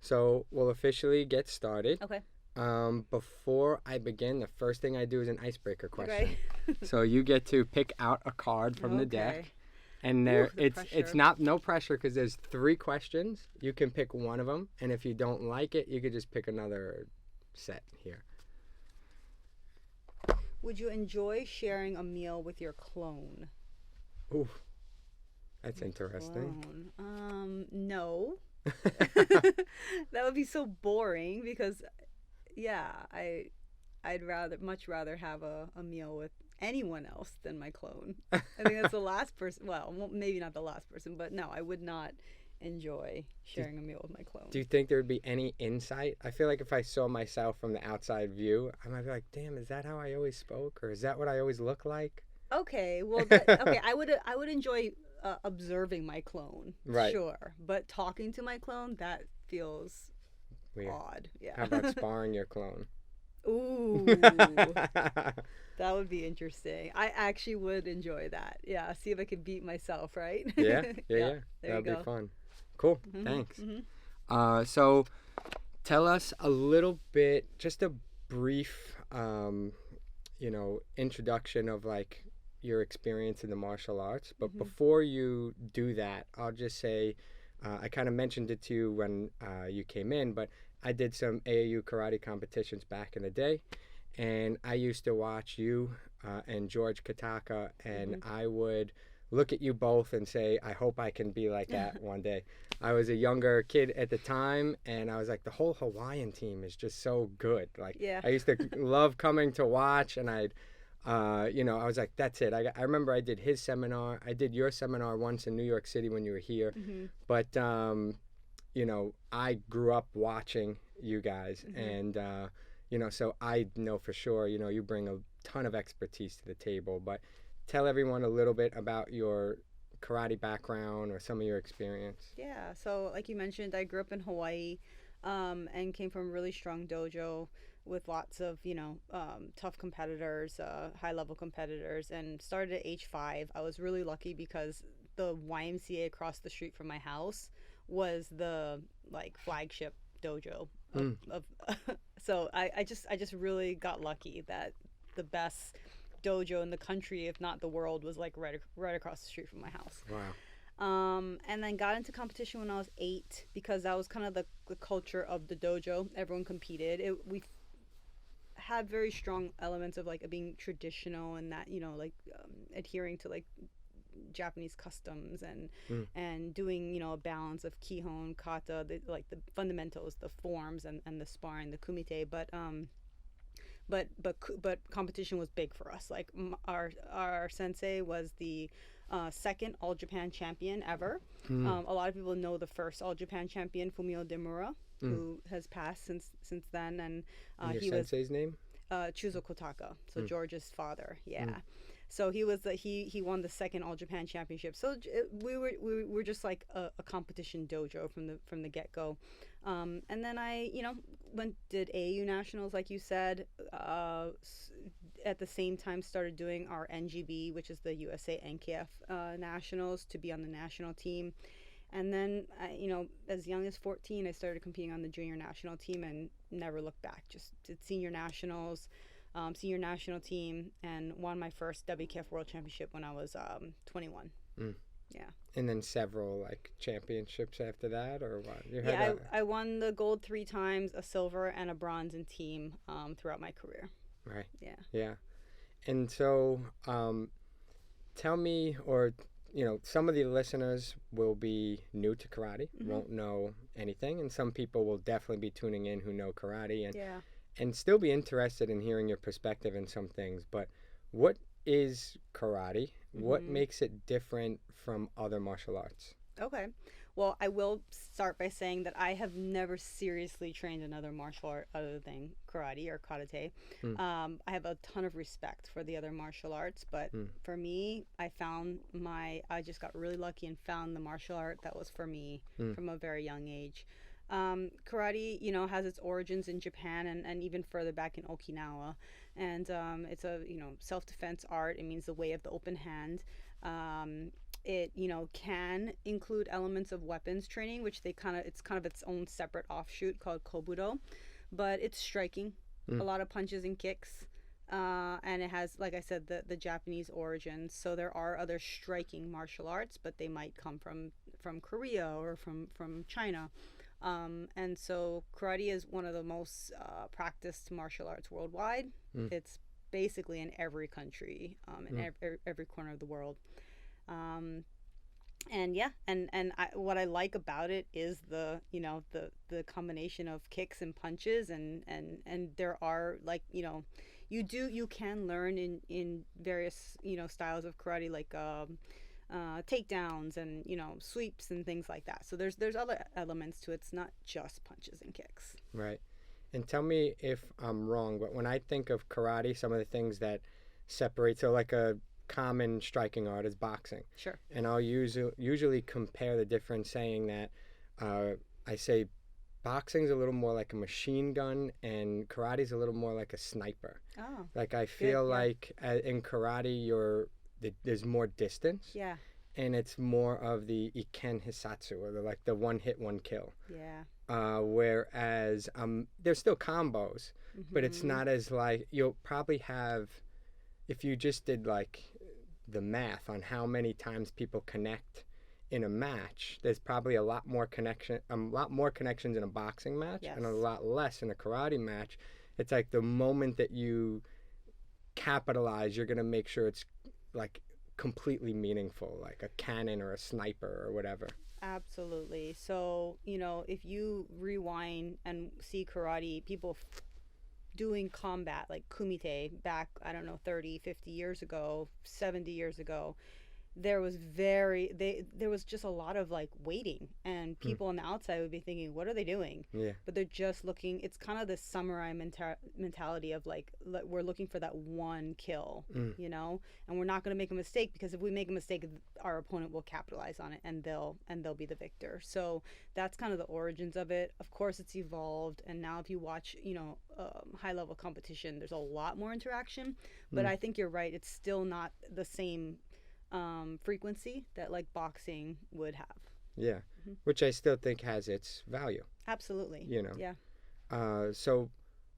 So we'll officially get started. Okay. Before I begin, the first thing I do is an icebreaker question. Okay. So you get to pick out a card from the deck. Okay. And Ooh, there, the it's pressure. not no pressure because there's 3 questions. You can pick one of them, and if you don't like it, you could just pick another set here. Would you enjoy sharing a meal with your clone? Ooh, that's interesting. No. That would be so boring because, yeah, I'd much rather have a meal with anyone else than my clone. I think that's the last person. Well, maybe not the last person, but no, I would not enjoy sharing a meal with my clone. Do you think there would be any insight? I feel like if I saw myself from the outside view, I might be like, "Damn, is that how I always spoke, or is that what I always look like?" Okay, well, okay, I would enjoy observing my clone, Right. sure, but talking to my clone, that feels Weird. odd. Yeah. How about sparring your clone? Ooh, that would be interesting. I actually would enjoy that. Yeah, see if I could beat myself, right? Yeah. There That'd you be go. fun. Cool. Mhm, Thanks. mhm. So tell us a little bit, just a brief, introduction of like your experience in the martial arts. But before you do that, I'll just say, I kind of mentioned it to you when you came in, but I did some AAU karate competitions back in the day, and I used to watch you and George Kataka, and I would look at you both and say, I hope I can be like that one day. I was a younger kid at the time, and I was like, the whole Hawaiian team is just so good. Like, Yeah. I used to love coming to watch, and I was like, that's it. I remember I did his seminar. I did your seminar once in New York City when you were here. But, I grew up watching you guys, and, so I know for sure, you bring a ton of expertise to the table. But tell everyone a little bit about your karate background or some of your experience. Yeah, so like you mentioned, I grew up in Hawaii, and came from a really strong dojo with lots of, tough competitors, high level competitors, and started at age 5. I was really lucky because the YMCA across the street from my house was the like flagship dojo of so I just really got lucky that the best dojo in the country, if not the world, was like right across the street from my house. Wow. And then got into competition when I was 8 because that was kind of the culture of the dojo. Everyone competed. We had very strong elements of like being traditional and that, adhering to like Japanese customs and doing a balance of kihon, kata, the fundamentals, the forms, and the sparring, the kumite. But competition was big for us. Like our sensei was the second All Japan champion ever. A lot of people know the first All Japan champion, Fumio Demura, who has passed since then, and And he your was sensei's name? Chuzo Kotaka, so George's father. Yeah. So he won the second All Japan championship. So we were just like a competition dojo from the get go, and then I did AAU nationals like you said. At the same time, started doing our NGB, which is the USA NKF nationals, to be on the national team. And then, as young as 14, I started competing on the junior national team and never looked back. Just did senior nationals, senior national team, and won my first WKF World Championship when I was 21. Yeah. And then several like championships after that, or what? I won the gold 3 times, a silver, and a bronze in team throughout my career. Right. Yeah. Yeah. And so, tell me, or some of the listeners will be new to karate, won't know anything, and some people will definitely be tuning in who know karate and still be interested in hearing your perspective in some things. But what is karate? What makes it different from other martial arts? Okay. Well, I will start by saying that I have never seriously trained another martial art other than karate or karate. I have a ton of respect for the other martial arts, but for me, I just got really lucky and found the martial art that was for me from a very young age. Karate, has its origins in Japan and even further back in Okinawa. And it's a, self-defense art. It means the way of the open hand. it can include elements of weapons training, which it's kind of its own separate offshoot called kobudo, but it's striking, a lot of punches and kicks, and it has, like I said, the Japanese origins. So there are other striking martial arts, but they might come from Korea or from China. And so karate is one of the most practiced martial arts worldwide. It's basically in every country, in every corner of the world. And yeah, what I like about it is the combination of kicks and punches, and there are, like, you can learn in various styles of karate, like takedowns and sweeps and things like that. So there's other elements to it. It's not just punches and kicks. Right. And tell me if I'm wrong, but when I think of karate, some of the things that separate, so like a common striking art is boxing. Sure. And I'll usually compare the difference, saying that I say boxing's a little more like a machine gun and karate's a little more like a sniper. Oh. Like I feel good, yeah. like in karate there's more distance. Yeah. And it's more of the iken hisatsu, or the one hit, one kill. Yeah. Whereas there's still combos, but it's not as like, you'll probably have, if you just did like the math on how many times people connect in a match, there's probably a lot more connections in a boxing match, yes. and a lot less in a karate match. It's like the moment that you capitalize, you're going to make sure it's like completely meaningful, like a cannon or a sniper or whatever. Absolutely. So, if you rewind and see karate, people doing combat like kumite back, I don't know, 30, 50 years ago, 70 years ago, there was just a lot of like waiting, and people on the outside would be thinking, what are they doing? Yeah. But they're just looking. It's kind of the samurai mentality of like, we're looking for that one kill, and we're not going to make a mistake, because if we make a mistake, our opponent will capitalize on it, and they'll be the victor. So that's kind of the origins of it. Of course, it's evolved, and now if you watch high level competition, there's a lot more interaction, but I think you're right, it's still not the same frequency that like boxing would have. Yeah. Which I still think has its value. Absolutely. Yeah. So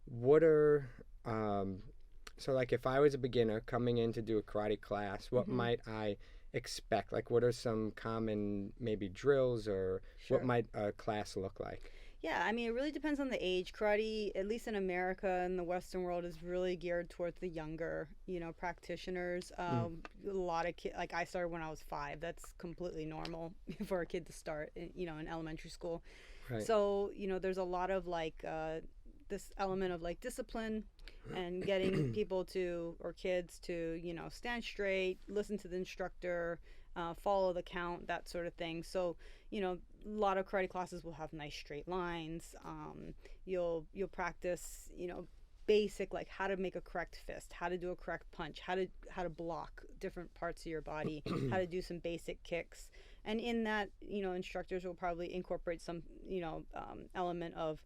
what are so like if I was a beginner coming in to do a karate class, what might I expect? Like, what are some common maybe drills, or Sure. what might a class look like? Yeah, I mean, it really depends on the age. Karate, at least in America and the Western world, is really geared towards the younger, practitioners. A lot of kids, like I started when I was 5. That's completely normal for a kid to start, in elementary school. Right. So, there's a lot of like this element of like discipline and getting people or kids to, stand straight, listen to the instructor, follow the count, that sort of thing. So, a lot of karate classes will have nice straight lines. You'll practice, basic, like how to make a correct fist, how to do a correct punch, how to block different parts of your body, how to do some basic kicks. And in that, instructors will probably incorporate some, element of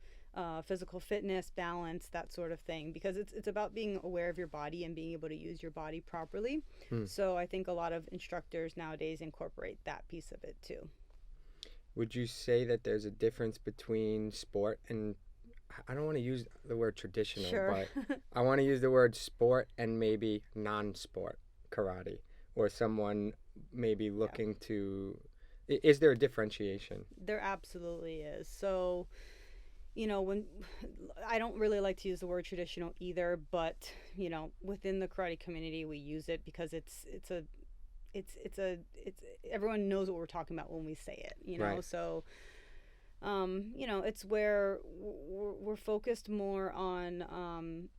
physical fitness, balance, that sort of thing, because it's about being aware of your body and being able to use your body properly. So I think a lot of instructors nowadays incorporate that piece of it too. Would you say that there's a difference between sport and, I don't want to use the word traditional, Sure. but I want to use the word sport and maybe non-sport karate, or someone maybe looking to, is there a differentiation? There absolutely is. So, when I don't really like to use the word traditional either, but within the karate community we use it because it's everyone knows what we're talking about when we say it, Right. So it's where we're focused more on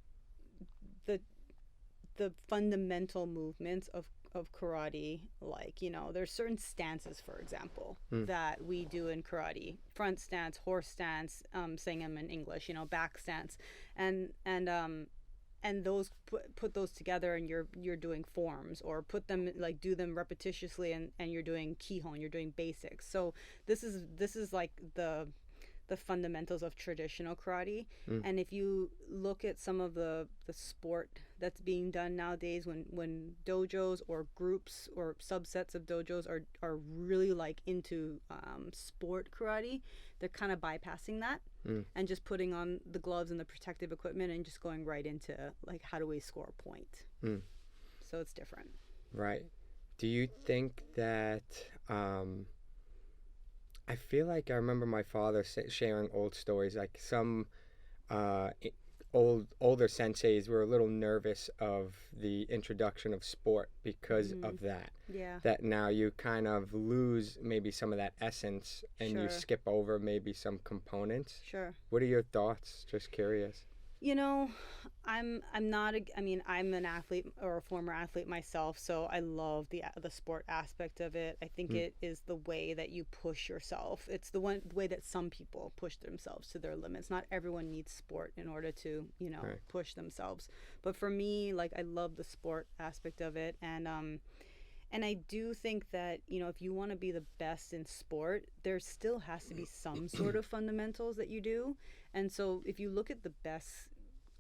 the fundamental movements of karate. Like, there's certain stances, for example, that we do in karate: front stance, horse stance, saying them in English, back stance, and those put those together, and you're doing forms, or put them, like, do them repetitiously, and you're doing kihon, you're doing basics. So this is like the the fundamentals of traditional karate. Mm. And if you look at some of the sport that's being done nowadays, when dojos or groups or subsets of dojos are really like into sport karate, they're kind of bypassing that and just putting on the gloves and the protective equipment and just going right into like, how do we score a point? So it's different. Right. Do you think that I feel like I remember my father sharing old stories, like some older senseis were a little nervous of the introduction of sport because of that. Yeah. That now you kind of lose maybe some of that essence and you skip over maybe some components. Sure. What are your thoughts? Just curious. You know, I'm not. I mean, I'm an athlete or a former athlete myself, so I love the sport aspect of it. I think it is the way that you push yourself. It's the way that some people push themselves to their limits. Not everyone needs sport in order to, push themselves. But for me, like, I love the sport aspect of it, and I do think that, if you want to be the best in sport, there still has to be some sort of fundamentals that you do. And so if you look at the best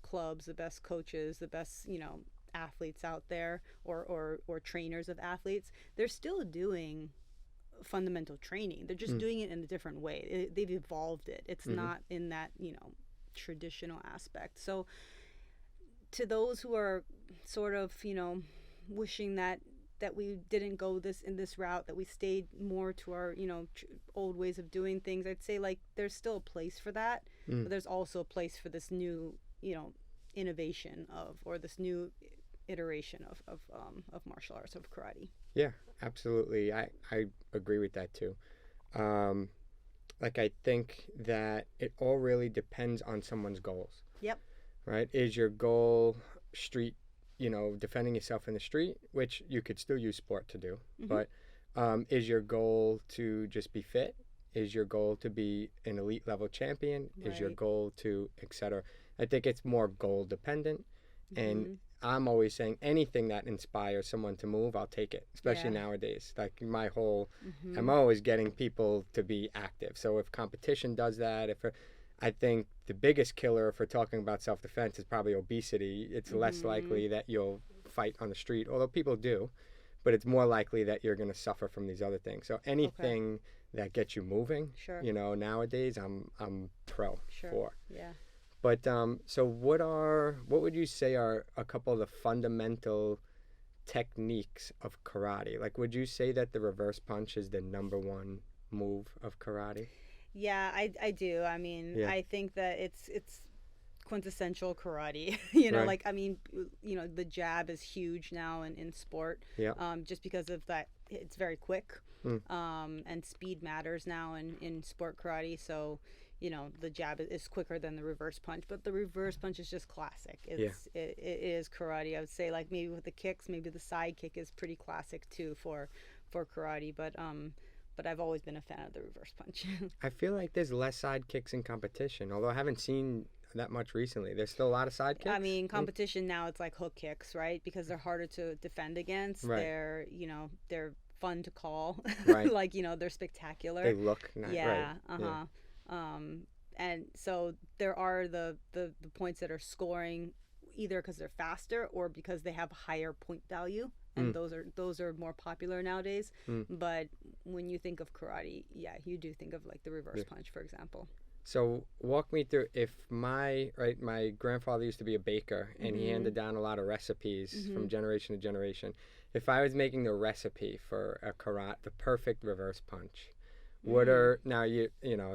clubs, the best coaches, the best, athletes out there or trainers of athletes, they're still doing fundamental training. They're just doing it in a different way. They've evolved it. It's not in that, traditional aspect. So to those who are sort of, wishing that we didn't go in this route, that we stayed more to our, old ways of doing things, I'd say, like, there's still a place for that, but there's also a place for this new, innovation or this new iteration of martial arts, of karate. Yeah, absolutely. I agree with that too. Like, I think that it all really depends on someone's goals. Yep. Right? Is your goal street, defending yourself in the street, which you could still use sport to do, but is your goal to just be fit? Is your goal to be an elite level champion? Is your goal to, etc.? I think it's more goal dependent. And I'm always saying anything that inspires someone to move, I'll take it, especially nowadays. Like, my whole, I'm always getting people to be active. So if competition does that, I think the biggest killer, if we're talking about self-defense, is probably obesity. It's less likely that you'll fight on the street, although people do, but it's more likely that you're going to suffer from these other things. So anything that gets you moving, nowadays, I'm pro for. Yeah. But so what would you say are a couple of the fundamental techniques of karate? Like, would you say that the reverse punch is the number one move of karate? Yeah, I do. I mean, I think that it's quintessential karate. Like, I mean, the jab is huge now in sport. Yeah. Just because of that, it's very quick. And speed matters now in sport karate. So, the jab is quicker than the reverse punch, but the reverse punch is just classic. It is karate. I would say, like, maybe with the kicks, maybe the side kick is pretty classic too for karate. But I've always been a fan of the reverse punch. I feel like there's less side kicks in competition, although I haven't seen that much recently. There's still a lot of side kicks. I mean, competition now, it's like hook kicks, right? Because they're harder to defend against. Right. They're fun to call. Right. Like, they're spectacular. They look nice. Yeah. Right. Uh-huh. And so there are the points that are scoring either because they're faster or because they have higher point value, and those are more popular nowadays. But when you think of karate, you do think of, like, the reverse punch, for example. So walk me through, if my grandfather used to be a baker, and he handed down a lot of recipes from generation to generation. If I was making the recipe for a karate, the perfect reverse punch, what are, now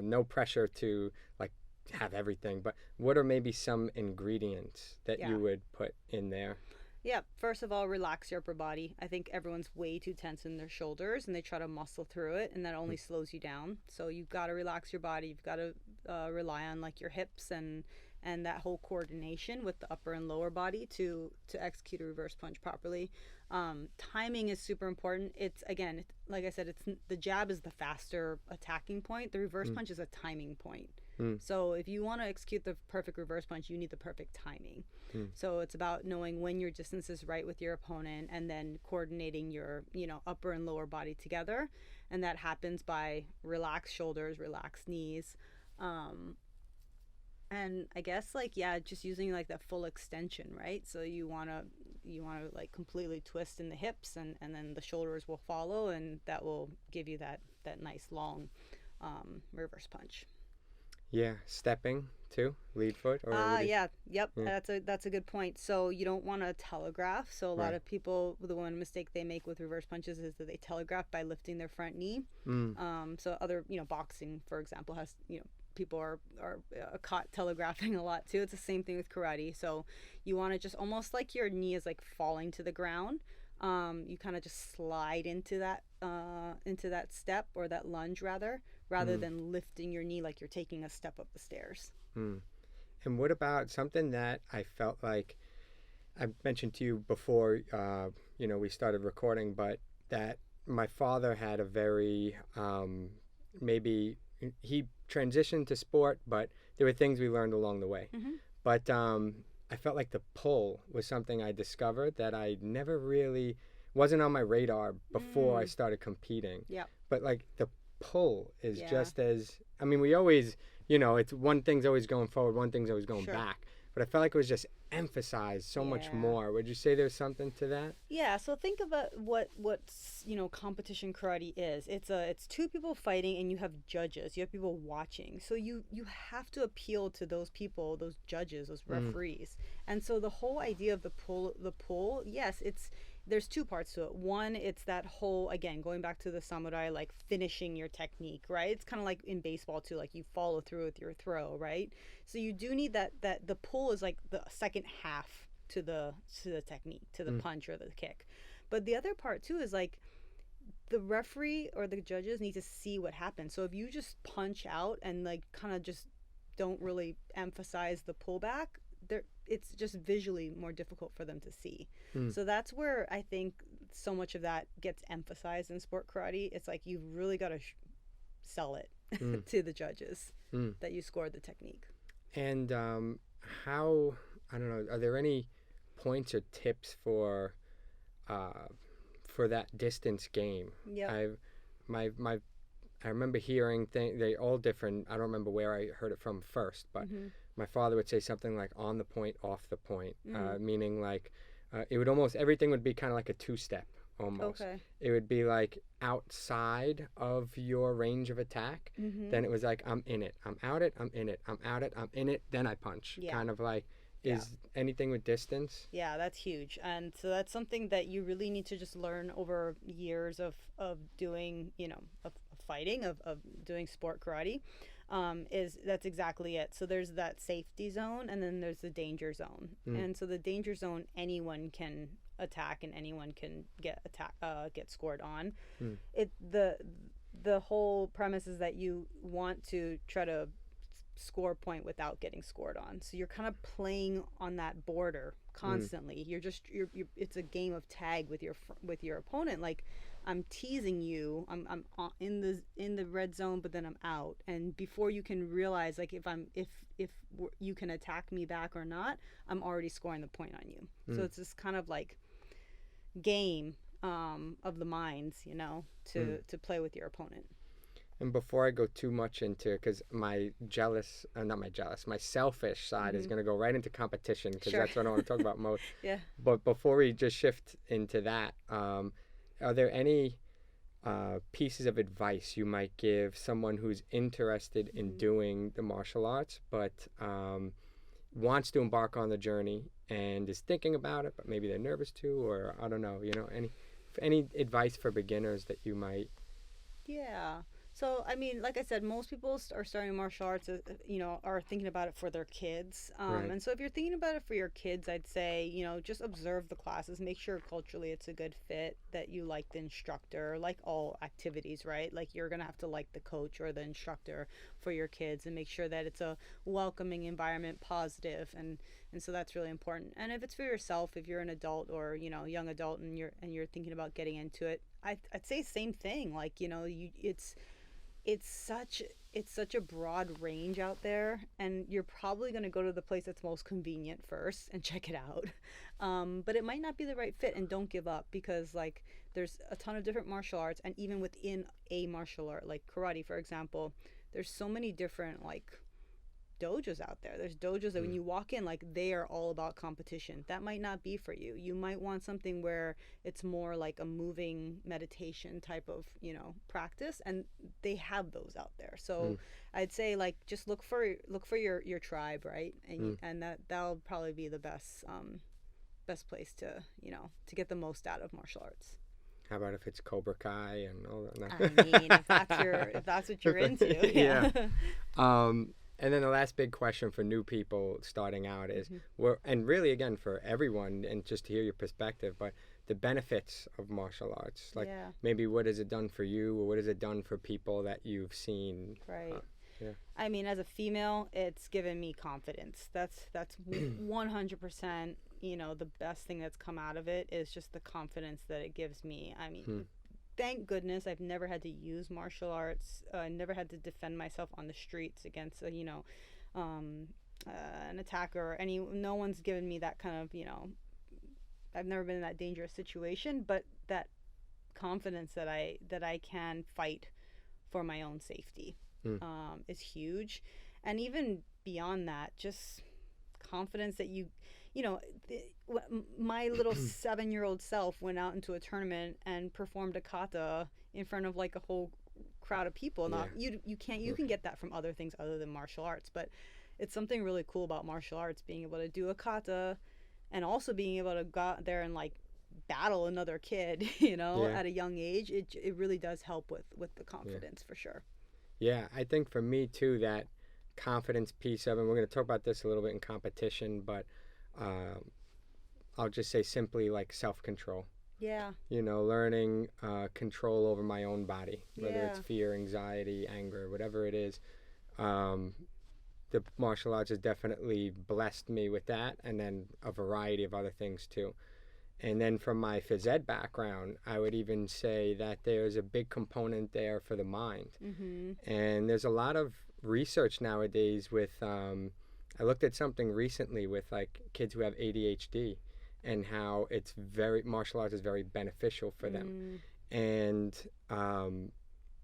no pressure to, like, have everything, but what are maybe some ingredients that you would put in there? Yeah, first of all, relax your upper body. I think everyone's way too tense in their shoulders, and they try to muscle through it, and that only slows you down. So you've got to relax your body. You've got to rely on, like, your hips and that whole coordination with the upper and lower body to execute a reverse punch properly. Timing is super important. It's, again, like I said, the jab is the faster attacking point. The reverse punch is a timing point. So if you want to execute the perfect reverse punch, you need the perfect timing. So it's about knowing when your distance is right with your opponent, and then coordinating your, upper and lower body together. And that happens by relaxed shoulders, relaxed knees, And I guess like, yeah, just using like that full extension, right? So you want to like completely twist in the hips, and then the shoulders will follow, and that will give you that nice long reverse punch. Yeah, stepping too, lead foot, or would you? Yeah, yep. Yeah, That's a good point. So you don't want to telegraph. So a lot right. of people, the one mistake they make with reverse punches is that they telegraph by lifting their front knee. Mm, So other, boxing, for example, has, people are caught telegraphing a lot too. It's the same thing with karate. So you want to just almost like your knee is like falling to the ground. You kind of just slide into that step, or that lunge rather mm, than lifting your knee like you're taking a step up the stairs. mm. And what about something that I felt like I mentioned to you before, we started recording, but that my father had a very, maybe he transitioned to sport, but there were things we learned along the way. Mm-hmm. But I felt like the pull was something I discovered that I never really wasn't on my radar before I started competing. Yeah. But like the pull is Yeah. just as, I mean, we always, it's one thing's always going forward, one thing's always going Sure. back. But I felt like it was just emphasized so much Yeah. more. Would you say there's something to that? Yeah, so think about what's competition karate is. It's two people fighting, and you have judges. You have people watching. So you have to appeal to those people, those judges, those referees. And so the whole idea of the pull, yes, there's two parts to it. One, it's that whole, again, going back to the samurai, like finishing your technique, right? It's kind of like in baseball too, like you follow through with your throw, right? So you do need that the pull is like the second half to the technique, to the punch or the kick. But the other part too is like the referee or the judges need to see what happens. So if you just punch out and like kind of just don't really emphasize the pullback, it's just visually more difficult for them to see. So that's where I think so much of that gets emphasized in sport karate. It's like you've really got to sell it to the judges that you scored the technique. And how, I don't know, are there any points or tips for that distance game? Yeah. I remember hearing they all different. I don't remember where I heard it from first, but my father would say something like on the point, off the point, meaning like it would almost, everything would be kind of like a two-step almost. Okay. It would be like outside of your range of attack. Then it was like, I'm in it, I'm out it, I'm in it, I'm out it, I'm in it, then I punch. Yeah. Kind of like, is anything with distance? Yeah, that's huge. And so that's something that you really need to just learn over years of doing, of fighting, of doing sport karate. That's exactly it. So there's that safety zone, and then there's the danger zone. And so the danger zone, anyone can attack and anyone can get scored on. The whole premise is that you want to try to score point without getting scored on. So you're kind of playing on that border constantly. You're it's a game of tag with your opponent. Like, I'm teasing you. I'm in the red zone, but then I'm out. And before you can realize, like, if you can attack me back or not, I'm already scoring the point on you. So it's this kind of like game of the minds, to play with your opponent. And before I go too much into, because my selfish side is going to go right into competition, because that's what I want to talk about most. Yeah. But before we just shift into that, are there any pieces of advice you might give someone who's interested in doing the martial arts, but wants to embark on the journey and is thinking about it, but maybe they're nervous too, or I don't know, any advice for beginners that you might? Yeah. So, I mean, like I said, most people are starting martial arts, are thinking about it for their kids. Right. And so if you're thinking about it for your kids, I'd say, just observe the classes, make sure culturally it's a good fit, that you like the instructor, like all activities, right? Like, you're going to have to like the coach or the instructor for your kids, and make sure that it's a welcoming environment, positive. And so that's really important. And if it's for yourself, if you're an adult or, young adult, and you're thinking about getting into it, I'd say same thing. Like, it's such a broad range out there, and you're probably going to go to the place that's most convenient first and check it out. But it might not be the right fit, and don't give up, because like there's a ton of different martial arts, and even within a martial art, like karate, for example, there's so many different like dojos out there. There's dojos that when you walk in, like they are all about competition. That might not be for you. You might want something where it's more like a moving meditation type of, you know, practice, and they have those out there. So I'd say like just look for your tribe, right? And that'll probably be the best place to, you know, to get the most out of martial arts. How about if it's Cobra Kai and all that? I mean, if that's what you're into. Yeah. And then the last big question for new people starting out is, and really again for everyone, and just to hear your perspective, but the benefits of martial arts. Like maybe what has it done for you, or what has it done for people that you've seen? Right. I mean, as a female, it's given me confidence. That's 100%. You know, the best thing that's come out of it is just the confidence that it gives me. I mean, thank goodness I've never had to use martial arts. I never had to defend myself on the streets against, you know, an attacker. No one's given me that kind of, you know, I've never been in that dangerous situation, but that confidence that I can fight for my own safety is huge. And even beyond that, just confidence that you know, my little 7-year-old self went out into a tournament and performed a kata in front of like a whole crowd of people. Not you can get that from other things other than martial arts, but it's something really cool about martial arts, being able to do a kata and also being able to go out there and like battle another kid, you know, at a young age. It really does help with the confidence for sure. Yeah, I think for me too, that confidence piece of it, and we're going to talk about this a little bit in competition, but I'll just say simply like self-control. Yeah. You know, learning control over my own body, whether it's fear, anxiety, anger, whatever it is. The martial arts has definitely blessed me with that, and then a variety of other things too. And then from my phys ed background, I would even say that there's a big component there for the mind. And there's a lot of research nowadays with, I looked at something recently with like kids who have ADHD and how martial arts is very beneficial for them. And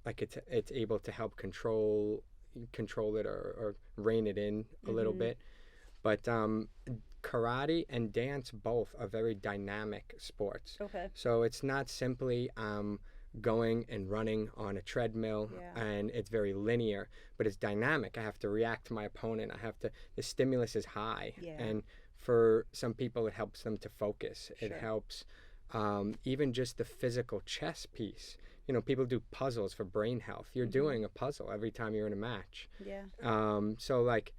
like it's able to help control it or rein it in a little bit. But karate and dance both are very dynamic sports. Okay. So it's not simply going and running on a treadmill and it's very linear, but it's dynamic. I have to react to my opponent. The stimulus is high. And for some people, it helps them to focus. It helps even just the physical chess piece. You know, people do puzzles for brain health. You're doing a puzzle every time you're in a match. So like,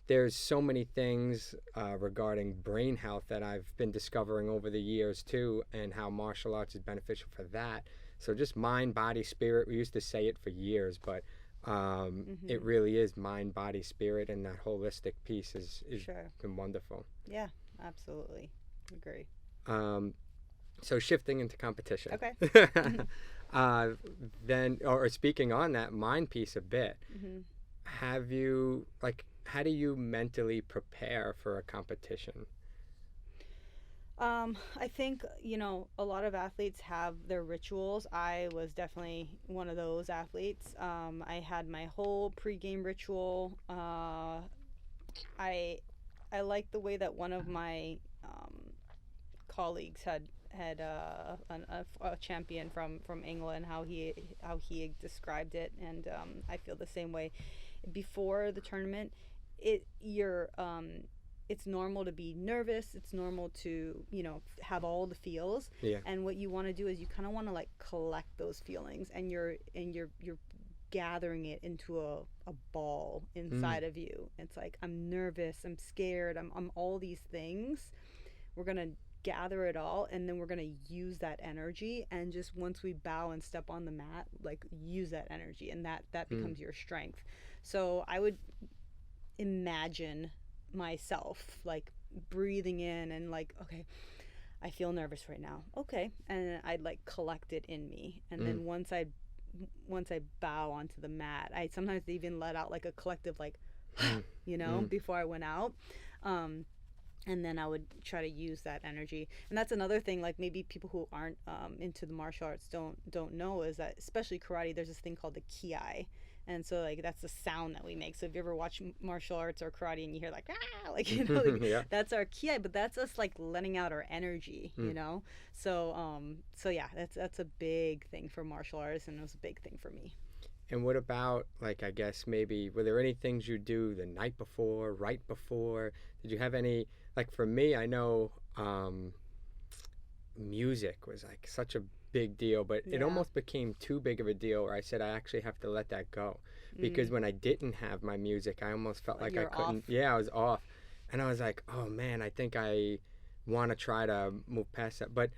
there's so many things regarding brain health that I've been discovering over the years too, and how martial arts is beneficial for that. So just mind, body, spirit. We used to say it for years, but it really is mind, body, spirit, and that holistic piece has been wonderful. Yeah, absolutely. Agree. So shifting into competition. Okay. Then, or speaking on that mind piece a bit, have you, like, how do you mentally prepare for a competition? I think, you know, a lot of athletes have their rituals. I was definitely one of those athletes. I had my whole pregame ritual. I liked the way that one of my colleagues had a champion from England, how he described it, and I feel the same way. Before the tournament, it's normal to be nervous. It's normal to, you know, have all the feels. And what you want to do is you kind of want to like collect those feelings, and you're gathering it into a ball inside of you. It's like, I'm nervous, I'm scared, I'm all these things. We're gonna gather it all, and then we're gonna use that energy, and just once we bow and step on the mat, like, use that energy, and that becomes your strength. So I would imagine myself like breathing in and like, okay, I feel nervous right now, okay, and I'd like collect it in me, and then once I bow onto the mat, I sometimes even let out like a collective like you know, before I went out, and then I would try to use that energy. And that's another thing, like maybe people who aren't into the martial arts don't know, is that especially karate, there's this thing called the ki, And so like that's the sound that we make. So if you ever watch martial arts or karate and you hear like ah, like you know, like, Yeah. that's our kiai, but that's us like letting out our energy, you know. So yeah, that's a big thing for martial artists, and it was a big thing for me. And what about, like, I guess maybe, were there any things you do the night before, right before? Did you have any, like, for me, I know music was like such a big deal, but it Yeah. almost became too big of a deal where I said I actually have to let that go. Because Mm. when I didn't have my music, I almost felt like I You're off. couldn't, yeah, I was off. And I was like, oh man, I think I want to try to move past that. But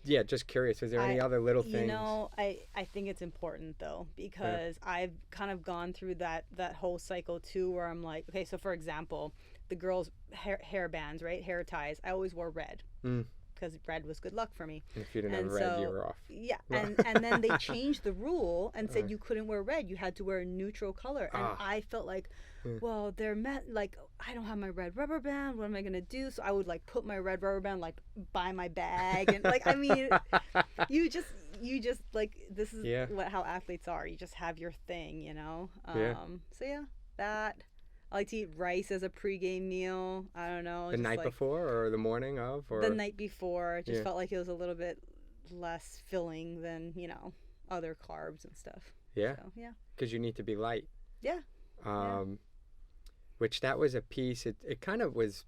yeah, just curious, is there any I, other little you things? know, I think it's important though, Yeah. because I've kind of gone through that whole cycle too, where I'm like, okay, so for example, the girls' hair bands, right, hair ties. I always wore red Mm. because red was good luck for me. And if you didn't have And red, you so were off. yeah, and then they changed the rule and said Uh, you couldn't wear red. You had to wear a neutral color. And ah, I felt like, yeah. well, they're met like I don't have my red rubber band. What am I gonna do? So I would like put my red rubber band like by my bag and like I mean, you just like this is Yeah. what how athletes are. You just have your thing, you know. Yeah. So yeah, that. I like to eat rice as a pregame meal. I don't know, The just night like before or the morning of, or the night before. It just yeah. felt like it was a little bit less filling than other carbs and stuff. Yeah, So yeah, because you need to be light. yeah, yeah. Um, which that was a piece. It kind of was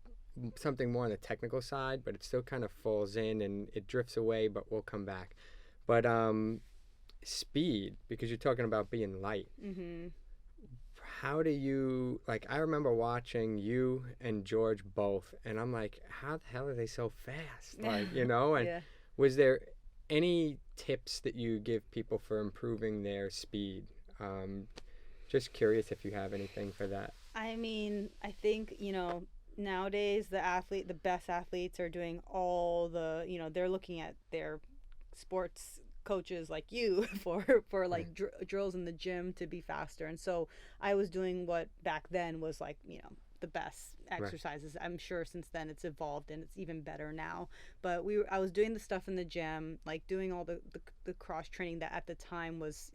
something more on the technical side, but it still kind of falls in and it drifts away. But we'll come back. But speed, because you're talking about being light. Mhm. How do you, like, I remember watching you and George both, and I'm like, how the hell are they so fast? Like, you know, and Yeah. was there any tips that you give people for improving their speed? Just curious if you have anything for that. I mean, I think nowadays the best athletes are doing all the they're looking at their sports coaches like you for Right. like drills in the gym to be faster. And so I was doing what back then was like the best Right. exercises. I'm sure since then it's evolved and it's even better now. But I was doing the stuff in the gym, like doing all the cross training that at the time was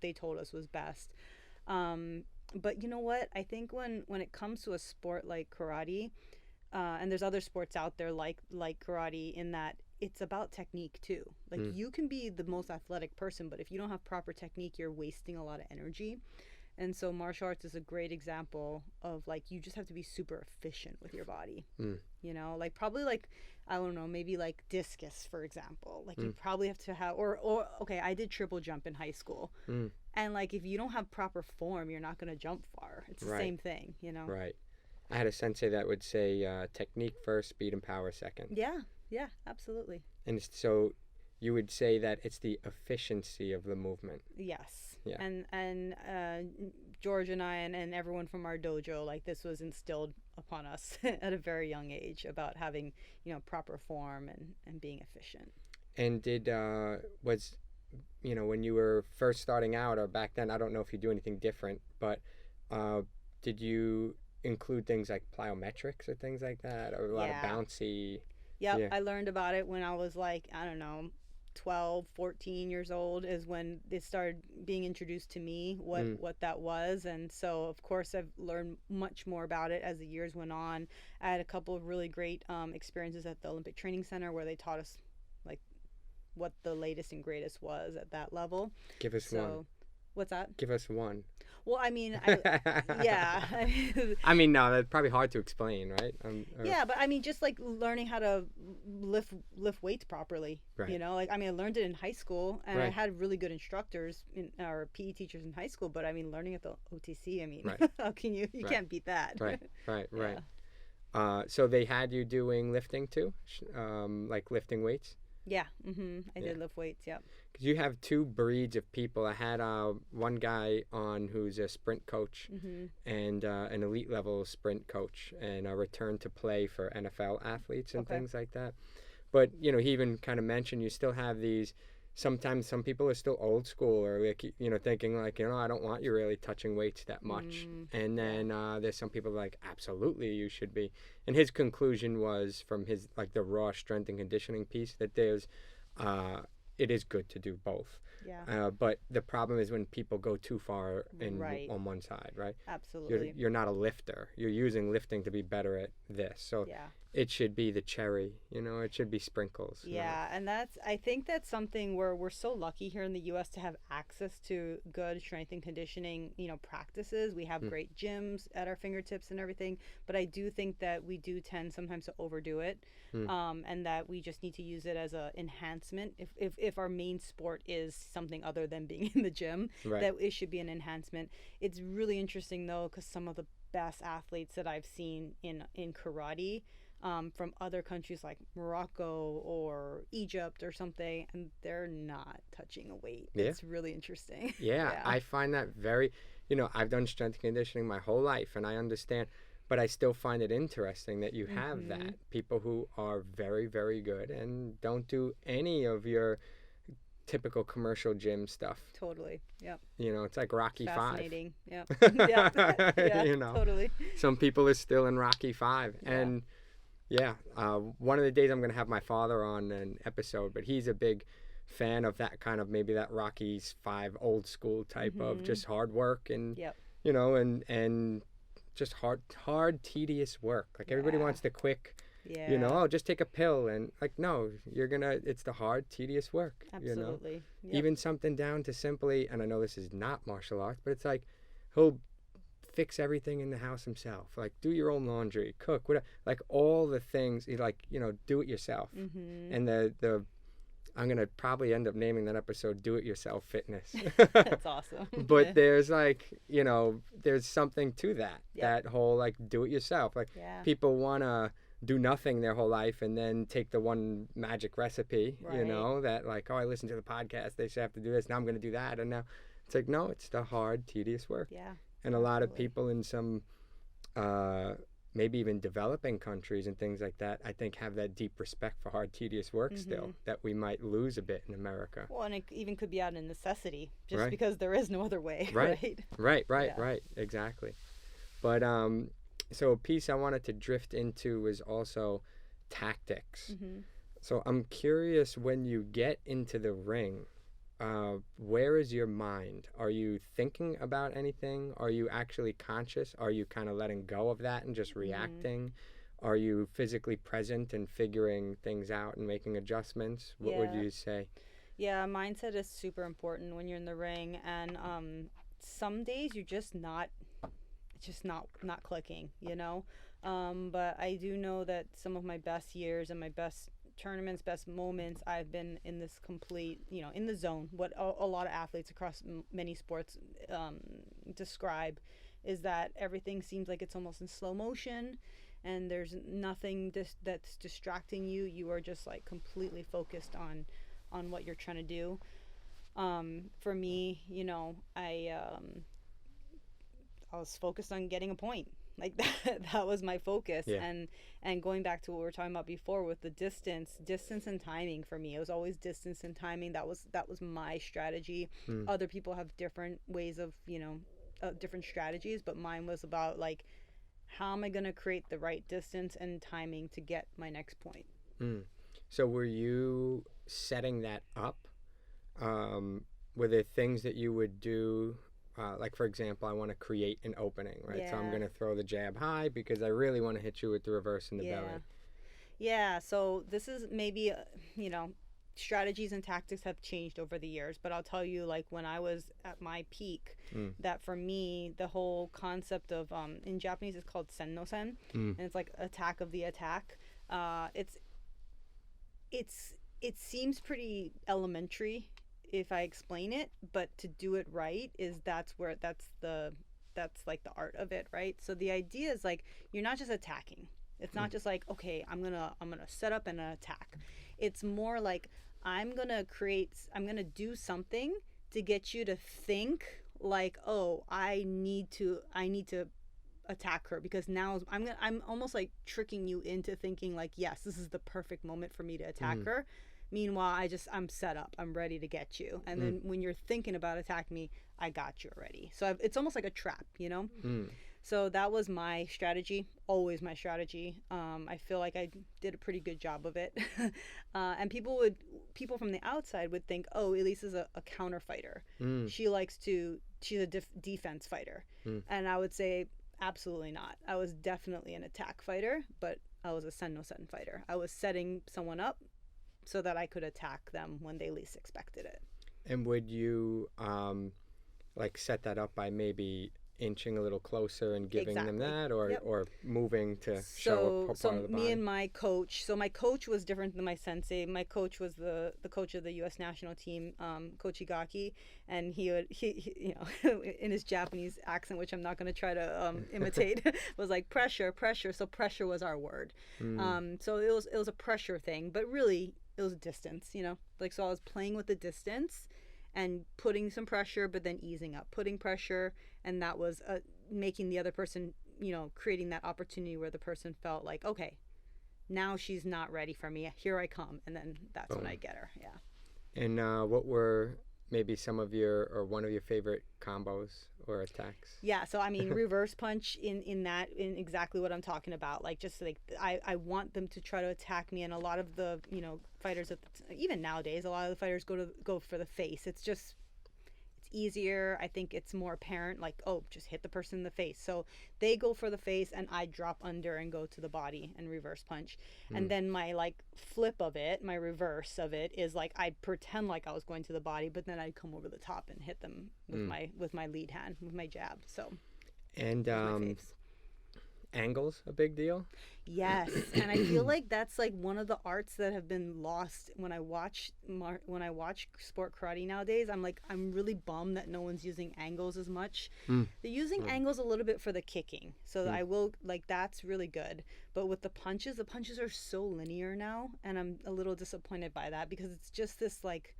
they told us was best. But you know what? I think when it comes to a sport like karate, and there's other sports out there like karate, in that it's about technique too. Like you can be the most athletic person, but if you don't have proper technique, you're wasting a lot of energy. And so martial arts is a great example of like you just have to be super efficient with your body. Like probably like I don't know, maybe like discus for example. Like you probably have to have or okay, I did triple jump in high school. And like if you don't have proper form, you're not going to jump far. It's the Right. same thing, Right. I had a sensei that would say technique first, speed and power second. Yeah. Yeah, absolutely. And so you would say that it's the efficiency of the movement. Yes. Yeah. And George and I and everyone from our dojo, like this was instilled upon us at a very young age about having, proper form and being efficient. And was, when you were first starting out or back then, I don't know if you do anything different, but did you include things like plyometrics or things like that, or a lot of bouncy? Yep, Yeah. I learned about it when I was like, I don't know, 12, 14 years old is when it started being introduced to me what that was. And so, of course, I've learned much more about it as the years went on. I had a couple of really great experiences at the Olympic Training Center where they taught us like what the latest and greatest was at that level. Give us one. What's that? Give us one. Well, I mean, yeah. I mean, no, that's probably hard to explain, right? Yeah, but I mean, just like learning how to lift weights properly. Right. Like I mean, I learned it in high school, and I Right. had really good instructors or PE teachers in high school. But I mean, learning at the OTC, I mean, Right. how can you Right. can't beat that. Right. Yeah. So they had you doing lifting too, like lifting weights? Yeah. I did lift weights. Yep. Because you have two breeds of people. I had one guy on who's a sprint coach and an elite level sprint coach and a return to play for NFL athletes and Okay. things like that. But, he even kind of mentioned you still have these, sometimes some people are still old school or, like, thinking like, I don't want you really touching weights that much. And then there's some people like, absolutely, you should be. And his conclusion was from his, like the raw strength and conditioning piece that there's, it is good to do both. Yeah. But the problem is when people go too far Right. on one side, right? Absolutely. You're not a lifter. You're using lifting to be better at this. So Yeah. it should be the cherry, it should be sprinkles. Yeah, and I think that's something where we're so lucky here in the US to have access to good strength and conditioning, practices. We have great gyms at our fingertips and everything, but I do think that we do tend sometimes to overdo it, and that we just need to use it as a enhancement. If our main sport is something other than being in the gym, Right. that it should be an enhancement. It's really interesting though, because some of the best athletes that I've seen in karate, from other countries like Morocco or Egypt or something, and they're not touching a weight. Yeah. It's really interesting. Yeah, I find that very, I've done strength conditioning my whole life and I understand, but I still find it interesting that you have that. People who are very, very good and don't do any of your typical commercial gym stuff. Totally. Yep. It's like Rocky Fascinating. Five. Yep. Yeah, totally. Some people are still in Rocky Five. Yeah. And one of the days I'm going to have my father on an episode, but he's a big fan of that kind of, maybe that Rocky's Five old school type of just hard work and, Yep. And just hard, tedious work. Like everybody wants the quick, Yeah. just take a pill and no, it's the hard, tedious work. Absolutely. Yep. Even something down to simply, and I know this is not martial arts, but it's like he'll fix everything in the house himself. Like do your own laundry, cook, whatever. Like all the things, do it yourself. And the I'm gonna probably end up naming that episode "Do It Yourself Fitness." That's awesome. But there's there's something to that. Yeah. That whole do it yourself. People wanna do nothing their whole life and then take the one magic recipe. Right. That I listened to the podcast. They say I have to do this. Now I'm gonna do that. And now it's no, it's the hard, tedious work. Yeah. And a lot of people in some, maybe even developing countries and things like that, I think have that deep respect for hard, tedious work still that we might lose a bit in America. Well, and it even could be out of necessity, just Right. because there is no other way. Right. Right. Right. Exactly. But so a piece I wanted to drift into was also tactics. So I'm curious, when you get into the ring, where is your mind? Are you thinking about anything? Are you actually conscious? Are you kind of letting go of that and just reacting? Are you physically present and figuring things out and making adjustments? What would you say? Yeah, mindset is super important when you're in the ring, and some days you're just not clicking, but I do know that some of my best years and my best tournaments, best moments, I've been in this complete, in the zone. What a lot of athletes across many sports describe is that everything seems like it's almost in slow motion, and there's nothing that's distracting you. You are just completely focused on what you're trying to do. For me, I was focused on getting a point. That was my focus. Yeah. And going back to what we were talking about before with the distance and timing, for me it was always distance and timing. That was my strategy. Other people have different ways of different strategies, but mine was about how am I going to create the right distance and timing to get my next point. So were you setting that up? Were there things that you would do? For example, I want to create an opening, right? Yeah. So I'm going to throw the jab high because I really want to hit you with the reverse in the belly. Yeah, so this is maybe, strategies and tactics have changed over the years, but I'll tell you, when I was at my peak, that for me, the whole concept of, in Japanese, it's called sen no sen, and it's attack of the attack. It seems pretty elementary if I explain it, but to do it right that's the art of it, right? So the idea is you're not just attacking. It's not just okay, I'm gonna set up and attack. It's more I'm gonna do something to get you to think oh, I need to attack her, because now I'm almost tricking you into thinking yes, this is the perfect moment for me to attack her. Meanwhile, I'm set up. I'm ready to get you. And then when you're thinking about attacking me, I got you already. So it's almost like a trap, So that was my strategy, always my strategy. I feel like I did a pretty good job of it. And people from the outside would think, oh, Elisa's a counter fighter. Mm. She's a defense fighter. And I would say, absolutely not. I was definitely an attack fighter, but I was a sen-no-sen fighter. I was setting someone up so that I could attack them when they least expected it. And would you like set that up by maybe inching a little closer and giving them that, or moving to show a part of the body? Me and my coach. So my coach was different than my sensei. My coach was the coach of the U.S. national team, Coach Igaki, and he you know in his Japanese accent, which I'm not going to try to imitate, was like pressure. So pressure was our word. So it was a pressure thing, but really it was distance. You know, like so I was playing with the distance and putting some pressure, but then easing up, putting pressure. And that was making the other person, you know, creating that opportunity where the person felt like, okay, now she's not ready for me. Here I come. And then that's when I get her. Yeah. And what were maybe some of your, or one of your favorite combos or attacks? Yeah. So, I mean, reverse punch in exactly what I'm talking about. Like, just like, I want them to try to attack me. And a lot of the, you know, fighters, even nowadays, a lot of the fighters go for the face. It's just, easier. I think it's more apparent, like, oh, just hit the person in the face. So they go for the face and I drop under and go to the body and reverse punch. And then my like flip of it, my reverse of it is like I'd pretend like I was going to the body, but then I'd come over the top and hit them with my lead hand, with my jab. So and angles a big deal? Yes, and I feel like that's like one of the arts that have been lost when I watch sport karate nowadays. I'm really bummed that no one's using angles as much. They're using angles a little bit for the kicking, so I will like that's really good. But with the punches are so linear now, and I'm a little disappointed by that because it's just this like.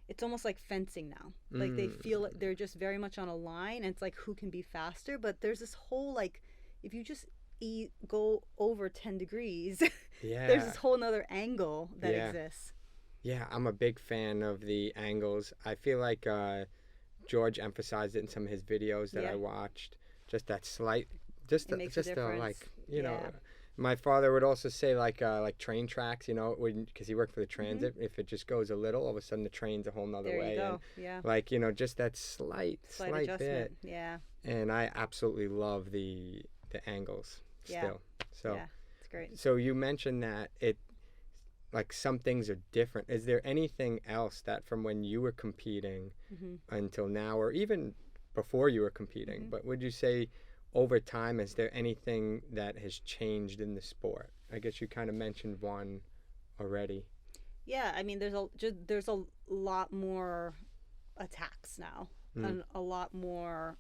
It's almost like fencing now. Like they feel like they're just very much on a line, and it's like who can be faster. But there's this whole like, if you just go over 10 degrees, there's this whole nother angle that exists. Yeah, I'm a big fan of the angles. I feel like George emphasized it in some of his videos that I watched. Just that slight, just like you know. My father would also say like train tracks, you know, because he worked for the transit. If it just goes a little, all of a sudden the train's a whole nother way. There you go. And, like, you know, just that slight adjustment. Bit. Yeah. And I absolutely love the angles still. So yeah, it's great. So you mentioned that like some things are different. Is there anything else that from when you were competing until now, or even before you were competing, but would you say over time, is there anything that has changed in the sport? I guess you kind of mentioned one already. Yeah, I mean, there's a lot more attacks now, and a lot more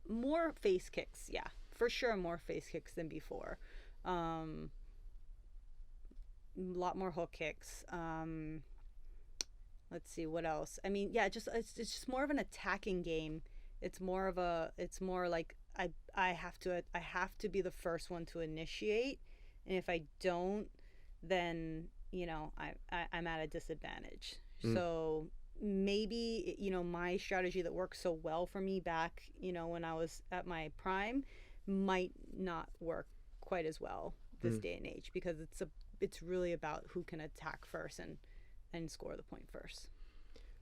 more face kicks. Yeah, for sure, more face kicks than before. A lot more hook kicks. Let's see what else. I mean, yeah, it's just more of an attacking game. It's more like I have to be the first one to initiate, and if I don't, then you know I'm at a disadvantage. So maybe, you know, my strategy that worked so well for me back, you know, when I was at my prime might not work quite as well this day and age, because it's really about who can attack first and score the point first.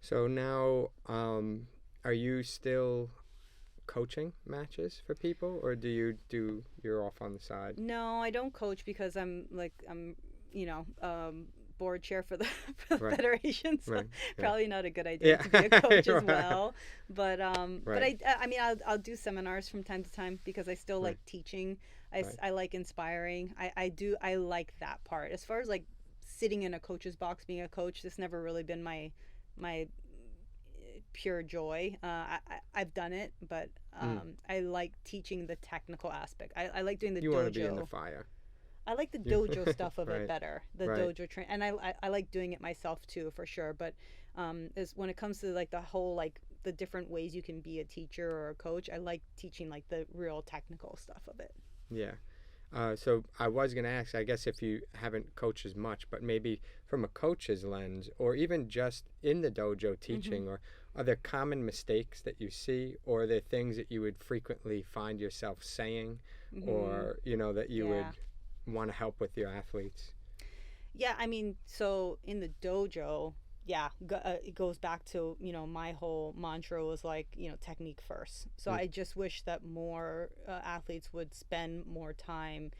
So now are you still coaching matches for people, or you're off on the side? No, I don't coach because I'm you know, board chair for the federation, so probably not a good idea to be a coach as well. But but I mean I'll do seminars from time to time because I still like teaching. I like inspiring. I like that part. As far as like sitting in a coach's box being a coach, this never really been my pure joy. I've done it, but I like teaching the technical aspect. I like doing the dojo. You want to be in the fire. I like the dojo stuff of it better. The dojo train, and I like doing it myself too, for sure. But is when it comes to like the whole like the different ways you can be a teacher or a coach, I like teaching like the real technical stuff of it. Yeah. So I was going to ask, I guess if you haven't coached as much, but maybe from a coach's lens, or even just in the dojo teaching, are there common mistakes that you see, or are there things that you would frequently find yourself saying, or that you would want to help with your athletes? Yeah, I mean, so in the dojo, it goes back to, my whole mantra was like, technique first. So I just wish that more athletes would spend more time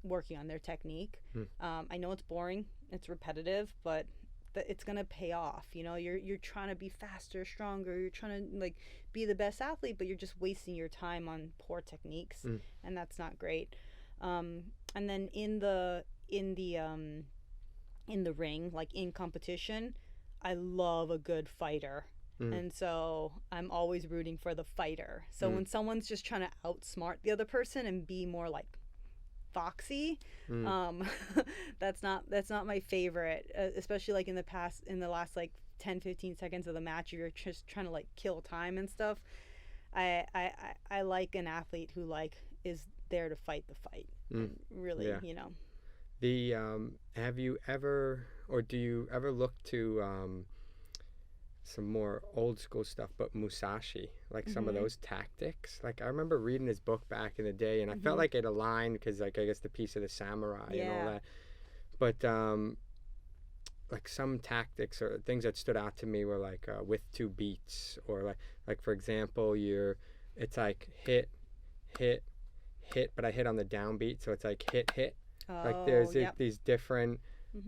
working on their technique. I know it's boring, it's repetitive, but it's gonna pay off. You're trying to be faster, stronger. You're trying to like be the best athlete, but you're just wasting your time on poor techniques, and that's not great. And then in the ring, like in competition, I love a good fighter. And so I'm always rooting for the fighter. So when someone's just trying to outsmart the other person and be more like foxy, that's not my favorite, especially like in the last like 10-15 seconds of the match, you're just trying to like kill time and stuff. I like an athlete who like is there to fight the fight, and really. Have you ever, or do you ever look to some more old school stuff, but Musashi, like some of those tactics? Like I remember reading his book back in the day, and I felt like it aligned because, like, I guess the piece of the samurai and all that. But like some tactics or things that stood out to me were like with 2 beats, or like for example, it's like hit, hit, hit, but I hit on the downbeat, so it's like hit, hit. Like there's these different,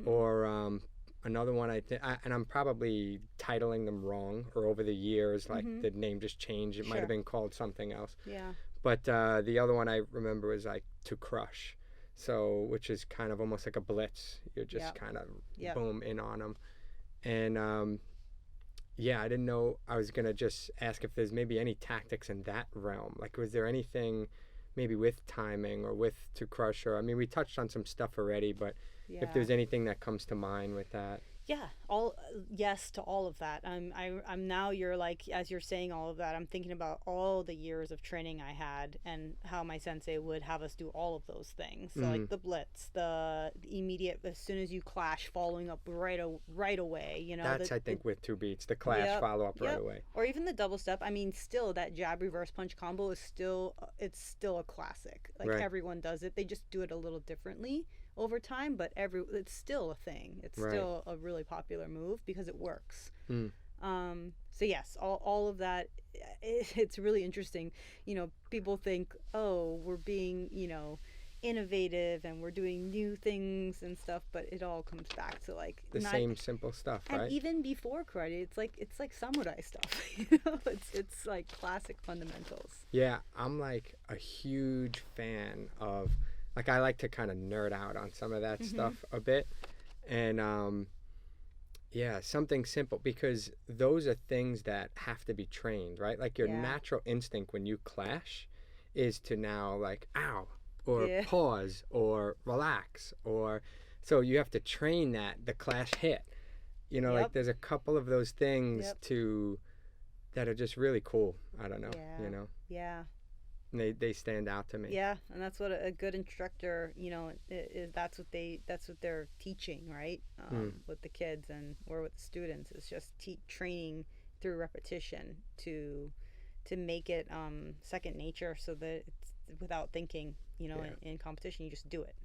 or another one and I'm probably titling them wrong, or over the years, like the name just changed. It might have been called something else. Yeah. But the other one I remember was like to crush, so which is kind of almost like a blitz. You're just kind of boom in on them, and I didn't know. I was gonna just ask if there's maybe any tactics in that realm. Like, was there anything maybe with timing or with to crush, or I mean, we touched on some stuff already, but if there's anything that comes to mind with that. Yes to all of that. I'm now, you're like, as you're saying all of that, I'm thinking about all the years of training I had and how my sensei would have us do all of those things. So like the blitz, the immediate, as soon as you clash, following up right away. That's I think with 2 beats, the clash follow up right away. Or even the double step. I mean, still that jab reverse punch combo is still a classic. Like everyone does it. They just do it a little differently over time, but it's still a thing. It's still a really popular move because it works. So yes, all of that, it's really interesting. People think, oh, we're being, innovative and we're doing new things and stuff, but it all comes back to like the same simple stuff, right? And even before karate, it's like samurai stuff. It's like classic fundamentals. Yeah, I'm like a huge fan of, like, I like to kind of nerd out on some of that stuff a bit. And something simple, because those are things that have to be trained, right? Like your natural instinct when you clash is to now like, ow, or pause, or relax, or so you have to train the clash hit. Like there's a couple of those things that are just really cool. I don't know, Yeah. And they stand out to me. Yeah, and that's what a good instructor, is. That's what they're teaching, right? With the kids or with the students, is just training through repetition to make it second nature, so that it's without thinking. In competition, you just do it.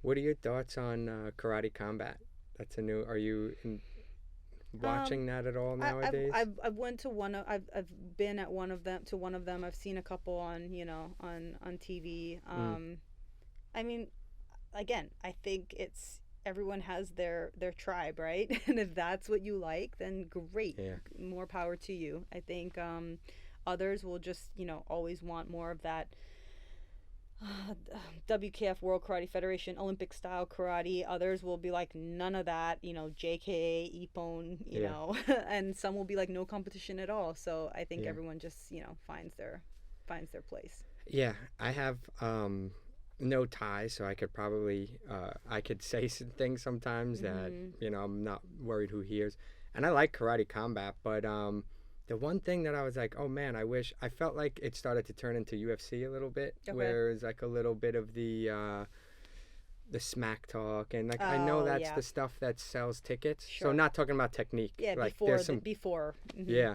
What are your thoughts on karate combat? That's a new. Are you watching that at all nowadays? I've went to one. I've been at one of them. I've seen a couple on on TV. I mean, again, I think it's everyone has their tribe, right? And if that's what you like, then great. More power to you. I think others will just always want more of that. WKF, World Karate Federation, Olympic style karate. Others will be like none of that, JKA, Ippon, and some will be like no competition at all. So I think everyone just finds their place. Yeah, I have no ties, so I could probably I could say some things sometimes that I'm not worried who hears. And I like karate combat, but the one thing that I was like, oh man, I felt like it started to turn into UFC a little bit, where it's like a little bit of the the smack talk, and like I know that's the stuff that sells tickets. Sure. So not talking about technique. Yeah, like before there's some before. yeah.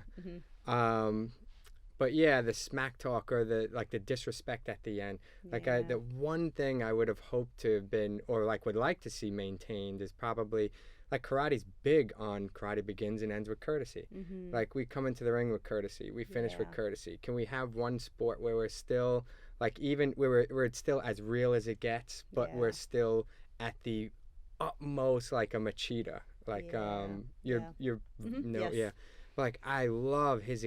But yeah, the smack talk or the disrespect at the end. Like the one thing I would have hoped to have been, or like would like to see maintained, is probably like karate's big on karate begins and ends with courtesy. Like we come into the ring with courtesy, we finish with courtesy. Can we have one sport where we're still like even where it's still as real as it gets, but we're still at the utmost like a Machida, like like I love his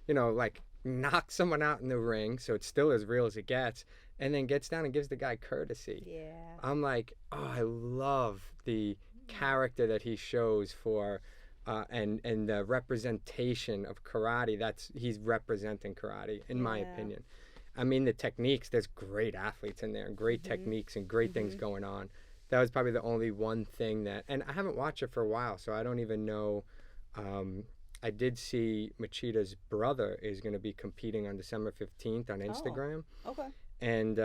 like knock someone out in the ring, so it's still as real as it gets, and then gets down and gives the guy courtesy. I'm like, oh, I love the character that he shows for and the representation of karate. He's representing karate in my opinion. I mean, the techniques, there's great athletes in there and great techniques and great things going on. That was probably the only one thing that, and I haven't watched it for a while, so I don't even know. I did see Machida's brother is going to be competing on December 15th on Instagram. Oh, okay. And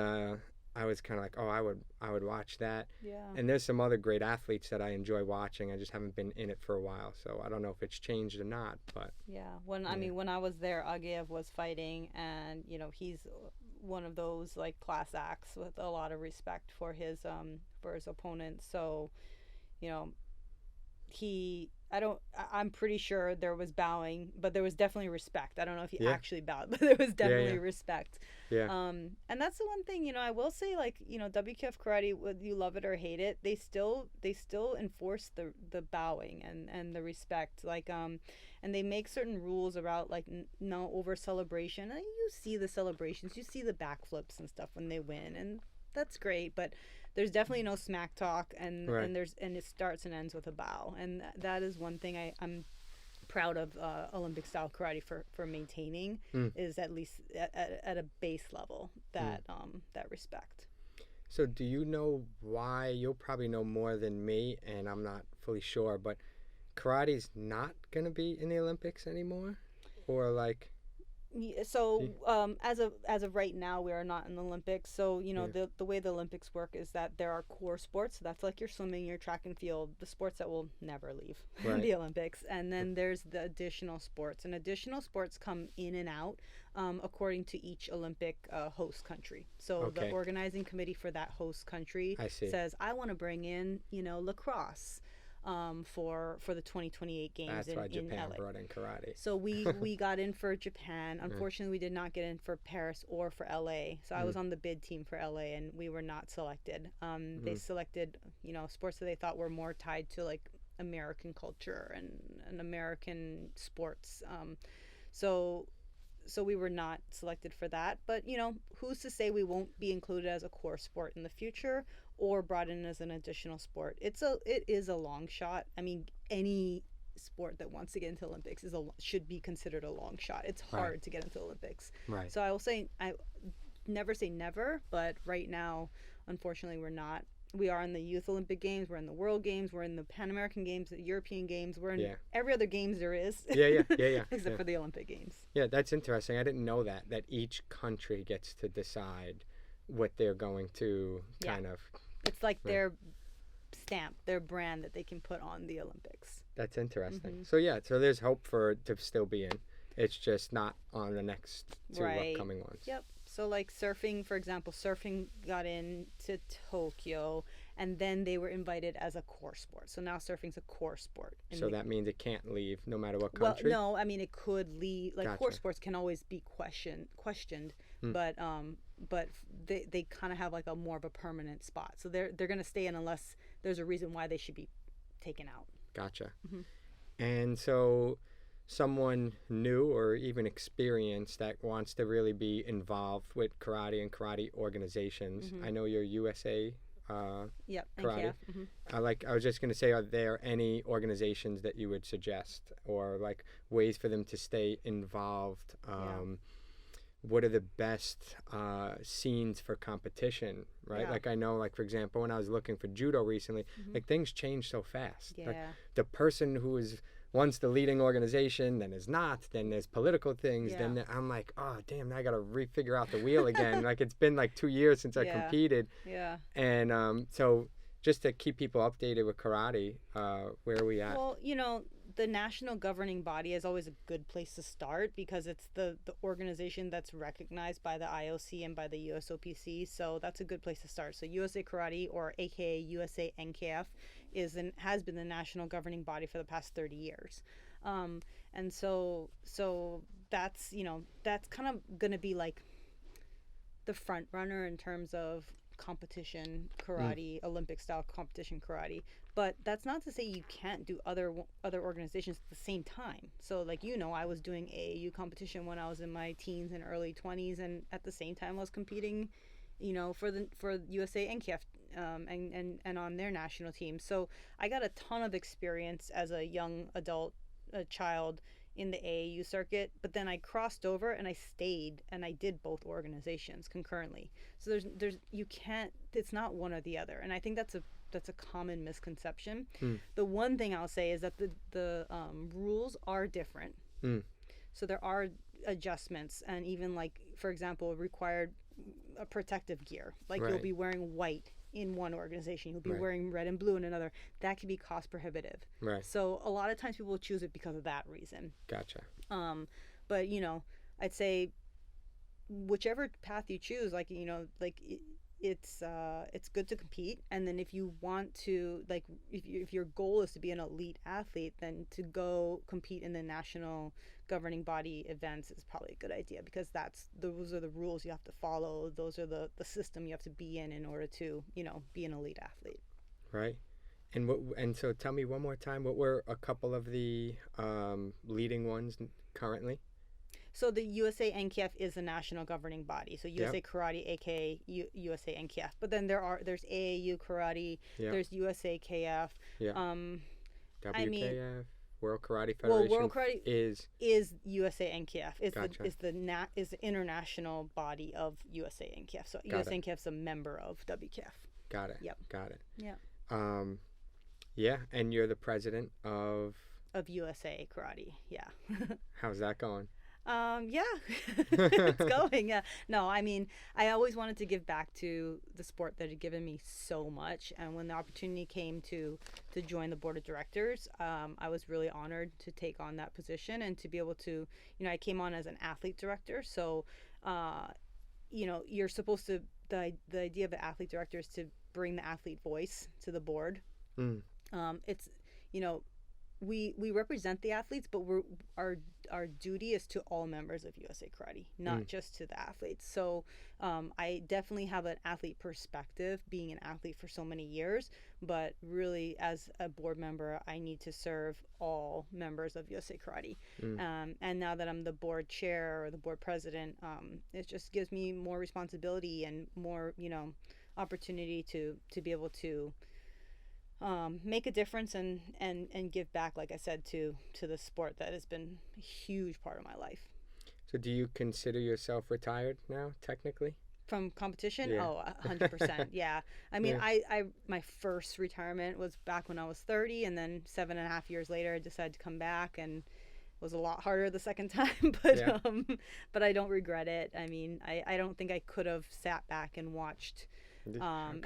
I was kind of like, oh, I would watch that. Yeah. And there's some other great athletes that I enjoy watching. I just haven't been in it for a while, so I don't know if it's changed or not. But I mean, when I was there, Agiev was fighting, and he's one of those like class acts with a lot of respect for his opponent. So, I'm pretty sure there was bowing, but there was definitely respect. I don't know if he actually bowed, but there was definitely respect. Yeah. And that's the one thing, I will say, like, WKF karate, whether you love it or hate it, they still enforce the bowing and the respect, like, and they make certain rules about like no over celebration. And you see the celebrations, you see the backflips and stuff when they win, and that's great, but there's definitely no smack talk, and it starts and ends with a bow, and that is one thing I'm proud of Olympic style karate for maintaining is at least at a base level that respect. So do you know why? You'll probably know more than me, and I'm not fully sure, but karate's not gonna be in the Olympics anymore, or like? So as of right now, we are not in the Olympics. So the way the Olympics work is that there are core sports. So that's like your swimming, your track and field, the sports that will never leave the Olympics. And then there's the additional sports, and additional sports come in and out according to each Olympic host country. So the organizing committee for that host country says, I want to bring in lacrosse. For the 2028 games. That's why Japan LA. Brought in karate. So we got in for Japan. Unfortunately, we did not get in for Paris or for LA. So I was on the bid team for LA, and we were not selected. They selected sports that they thought were more tied to like American culture and American sports. So we were not selected for that. But who's to say we won't be included as a core sport in the future, or brought in as an additional sport? It is a long shot. I mean, any sport that wants to get into Olympics should be considered a long shot. It's hard to get into Olympics. Right. So I will say, I never say never, but right now, unfortunately, we're not. We are in the Youth Olympic Games. We're in the World Games. We're in the Pan American Games, the European Games. We're in every other games there is. Except for the Olympic Games. Yeah, that's interesting. I didn't know that each country gets to decide what they're going to kind of. It's like their stamp, their brand that they can put on the Olympics. That's interesting. So there's hope for it to still be in. It's just not on the next two upcoming ones. Yep. So like surfing, for example, got into Tokyo, and then they were invited as a core sport. So now surfing's a core sport. So that means it can't leave no matter what country? Well, no, I mean it could leave. Like core sports can always be questioned, but they kind of have like a more of a permanent spot. So they're going to stay in unless there's a reason why they should be taken out. Gotcha. And so someone new or even experienced that wants to really be involved with karate and karate organizations. I know you're USA karate. I was just going to say, are there any organizations that you would suggest, or like ways for them to stay involved? What are the best scenes for competition, right? Like I know, like for example, when I was looking for judo recently, like things change so fast. Like the person who is once the leading organization, then there's not, then there's political things, Yeah. then I'm like, oh damn, now I gotta refigure out the wheel again. Like it's been like 2 years since I Yeah. competed, Yeah. and so just to keep people updated with karate, where are we at? Well, the national governing body is always a good place to start because it's the organization that's recognized by the IOC and by the USOPC. So that's a good place to start. So USA Karate, or AKA USA NKF, has been the national governing body for the past 30 years. And so that's, that's kind of going to be like the front runner in terms of competition karate, Olympic style competition karate. But that's not to say you can't do other organizations at the same time. So like, I was doing AAU competition when I was in my teens and early 20s, and at the same time I was competing, for USA NKF, and on their national team. So I got a ton of experience as a young adult, a child, in the AAU circuit, but then I crossed over and I stayed and I did both organizations concurrently. So you can't, it's not one or the other. And I think that's a common misconception. The one thing I'll say is that the rules are different. So there are adjustments, and even like, for example, required protective gear. Like Right. You'll be wearing white in one organization, you'll be Right. wearing red and blue in another. That can be cost prohibitive. Right. So a lot of times people will choose it because of that reason. Gotcha. But I'd say whichever path you choose, like it's good to compete, and then if you want to, like, if your goal is to be an elite athlete, then to go compete in the national governing body events is probably a good idea, because those are the rules you have to follow. Those are the system you have to be in order to be an elite athlete. Right. And so tell me one more time, what were a couple of the leading ones currently? So the USA NKF is the national governing body. So USA Karate, aka USA NKF. But then there's AAU Karate, there's USA KF. WKF, World Karate Federation. Well, World Karate is USA NKF. Gotcha. Is the international body of USA NKF. So USA NKF is a member of WKF. Got it. Yep. Got it. Yeah. Yeah, and you're the president of USA Karate. Yeah. How's that going? Yeah, it's going. Yeah. No, I mean, I always wanted to give back to the sport that had given me so much. And when the opportunity came to join the board of directors, I was really honored to take on that position and to be able to, I came on as an athlete director. So, you're supposed to, the idea of an athlete director is to bring the athlete voice to the board. It's, we represent the athletes, but our duty is to all members of USA Karate, not just to the athletes. So I definitely have an athlete perspective, being an athlete for so many years, but really as a board member, I need to serve all members of USA Karate. And now that I'm the board chair or the board president, it just gives me more responsibility and more, opportunity to be able to make a difference and give back, like I said, to the sport that has been a huge part of my life. So do you consider yourself retired now, technically? From competition? Yeah. Oh, 100%. Yeah. I mean, Yeah. I my first retirement was back when I was 30, and then 7.5 years later, I decided to come back, and it was a lot harder the second time, but I don't regret it. I mean, I don't think I could have sat back and watched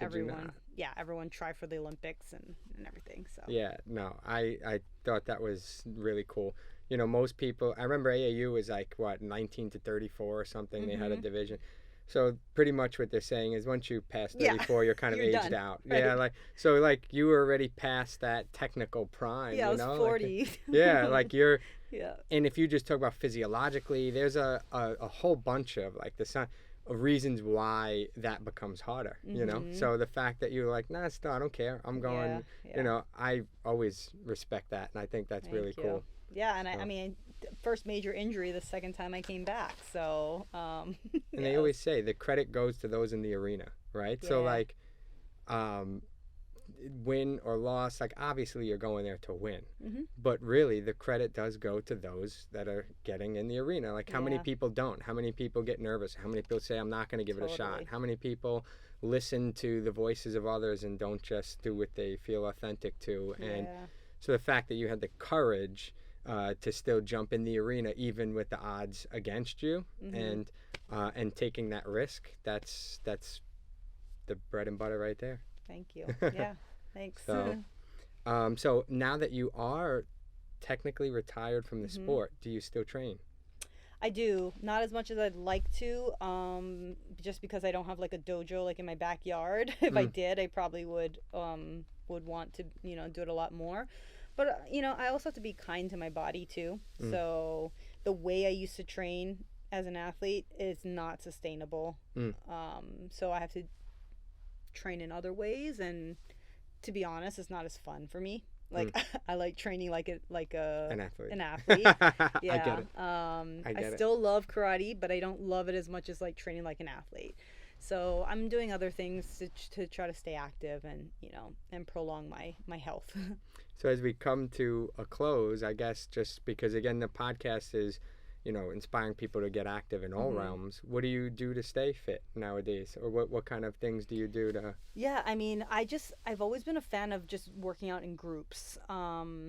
everyone try for the Olympics and everything. So yeah, no, I thought that was really cool. Most people, I remember AAU was like 19 to 34 or something. They had a division. So pretty much what they're saying is once you pass 34, you're kind of aged done, out. right? Yeah, you were already past that technical prime. Yeah, I was 40. You're. Yeah. And if you just talk about physiologically, there's a whole bunch of reasons why that becomes harder, so the fact that you're like, nah, still, I don't care, I'm going, I always respect that, and I think that's really cool. Yeah. And I mean, first major injury the second time I came back, so and they always say the credit goes to those in the arena, right? So win or loss, obviously you're going there to win, but really the credit does go to those that are getting in the arena. How many people don't? How many people get nervous? How many people say, I'm not going to give it a shot? How many people listen to the voices of others and don't just do what they feel authentic to? And So the fact that you had the courage to still jump in the arena even with the odds against you, and taking that risk, that's the bread and butter right there. Thank you. Yeah, thanks. So now that you are technically retired from the sport, do you still train? I do, not as much as I'd like to, just because I don't have like a dojo like in my backyard. If I did, I probably would want to, do it a lot more. But I also have to be kind to my body too. So the way I used to train as an athlete is not sustainable. So I have to train in other ways, and to be honest, it's not as fun for me. Like I like training like an athlete. Yeah. I get it. I still love karate, but I don't love it as much as like training like an athlete. So I'm doing other things to try to stay active and and prolong my health. So as we come to a close, I guess, just because again the podcast is inspiring people to get active in all realms. What do you do to stay fit nowadays? Or what kind of things do you do to... Yeah, I mean, I've always been a fan of just working out in groups. I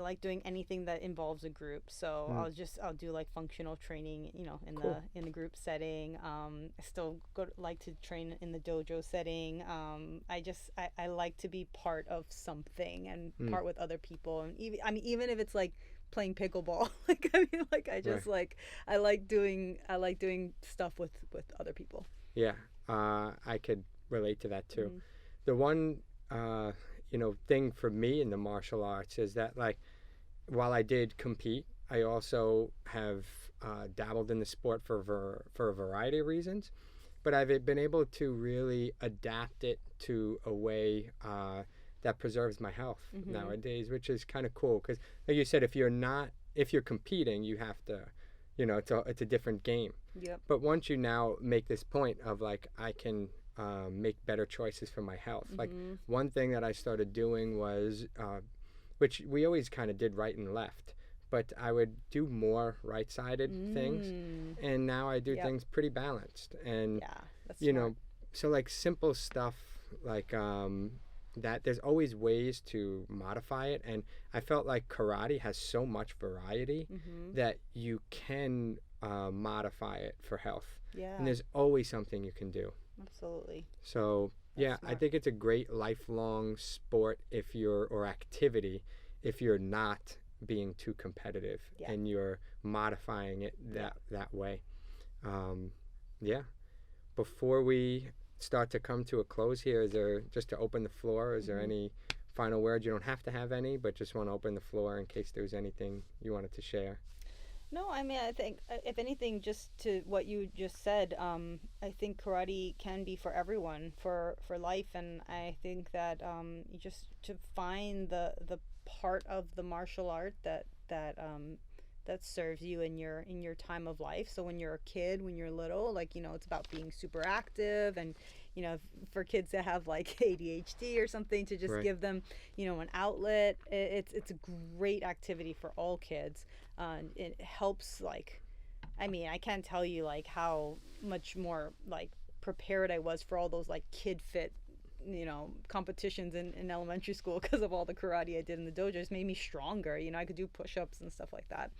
like doing anything that involves a group. So I'll do like functional training, in the group setting. I still like to train in the dojo setting. I like to be part of something and part with other people. And even if it's like playing pickleball, I like doing stuff with other people. Yeah, I could relate to that too. The one thing for me in the martial arts is that, like, while I did compete, I also have dabbled in the sport for a variety of reasons, but I've been able to really adapt it to a way that preserves my health nowadays, which is kind of cool. Because like you said, if you're competing, you have to, it's a different game. Yep. But once you now make this point of like, I can make better choices for my health. Like one thing that I started doing was, which we always kind of did right and left, but I would do more right-sided things, and now I do things pretty balanced. And that's smart. So like simple stuff like that there's always ways to modify it, and I felt like karate has so much variety that you can modify it for health. Yeah. And there's always something you can do. Absolutely. So That's I think it's a great lifelong sport or activity if you're not being too competitive and you're modifying it that way. Before we start to come to a close here, is there, just to open the floor, is there any final words? You don't have to have any, but just want to open the floor in case there's anything you wanted to share. No, I mean, I think if anything, just to what you just said, I think karate can be for everyone, for life, and I think that you just to find the part of the martial art that serves you in your time of life. So when you're a kid, when you're little, like, it's about being super active, and for kids that have like ADHD or something, to just give them an outlet. It's a great activity for all kids. It helps, like, I mean, I can't tell you like how much more like prepared I was for all those like kid fit competitions in elementary school because of all the karate I did in the dojo. It made me stronger. I could do push-ups and stuff like that.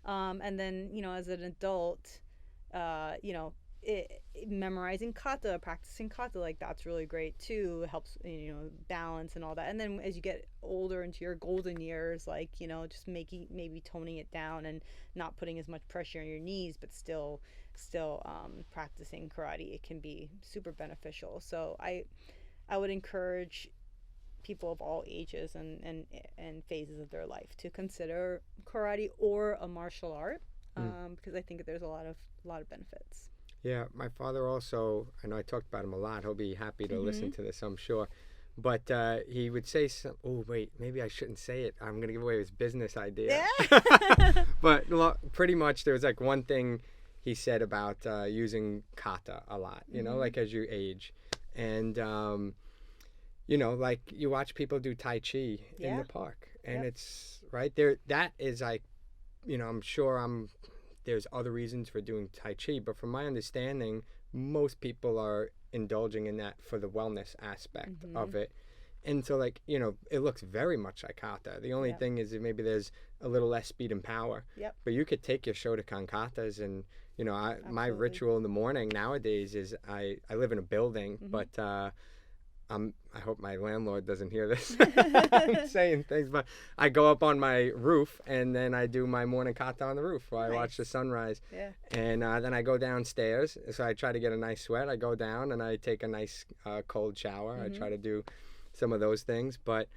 And then as an adult, memorizing kata, practicing kata, like, that's really great too. It helps balance and all that. And then as you get older into your golden years, like, just maybe toning it down and not putting as much pressure on your knees, but still practicing karate, it can be super beneficial. So I would encourage people of all ages and phases of their life to consider karate or a martial art, because I think there's a lot of benefits. Yeah, my father also, I know I talked about him a lot. He'll be happy to listen to this, I'm sure. But he would say, oh, wait, maybe I shouldn't say it. I'm going to give away his business idea. Yeah. But pretty much there was like one thing he said about using kata a lot, like as you age. And, like you watch people do Tai Chi in the park. And it's right there. That is like, I'm sure there's other reasons for doing Tai Chi, but from my understanding, most people are indulging in that for the wellness aspect of it. And so, like, it looks very much like kata. The only thing is that maybe there's a little less speed and power. Yep. But you could take your Shotokan katas and, my ritual in the morning nowadays is I live in a building, but I hope my landlord doesn't hear this. I'm saying things, but I go up on my roof and then I do my morning kata on the roof while I watch the sunrise. Yeah. And then I go downstairs. So I try to get a nice sweat. I go down and I take a nice cold shower. I try to do some of those things. But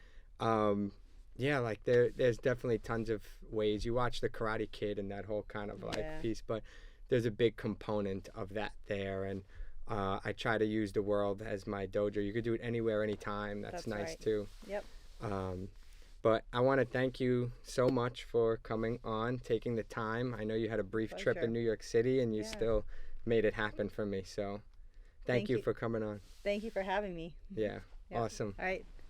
yeah, like there's definitely tons of ways. You watch the Karate Kid and that whole kind of piece, but there's a big component of that there. And I try to use the world as my dojo. You could do it anywhere, anytime. That's nice too. Yep. But I want to thank you so much for coming on, taking the time. I know you had a brief trip in New York City and you still made it happen for me. So thank you for coming on. Thank you for having me. Yeah. Awesome. All right.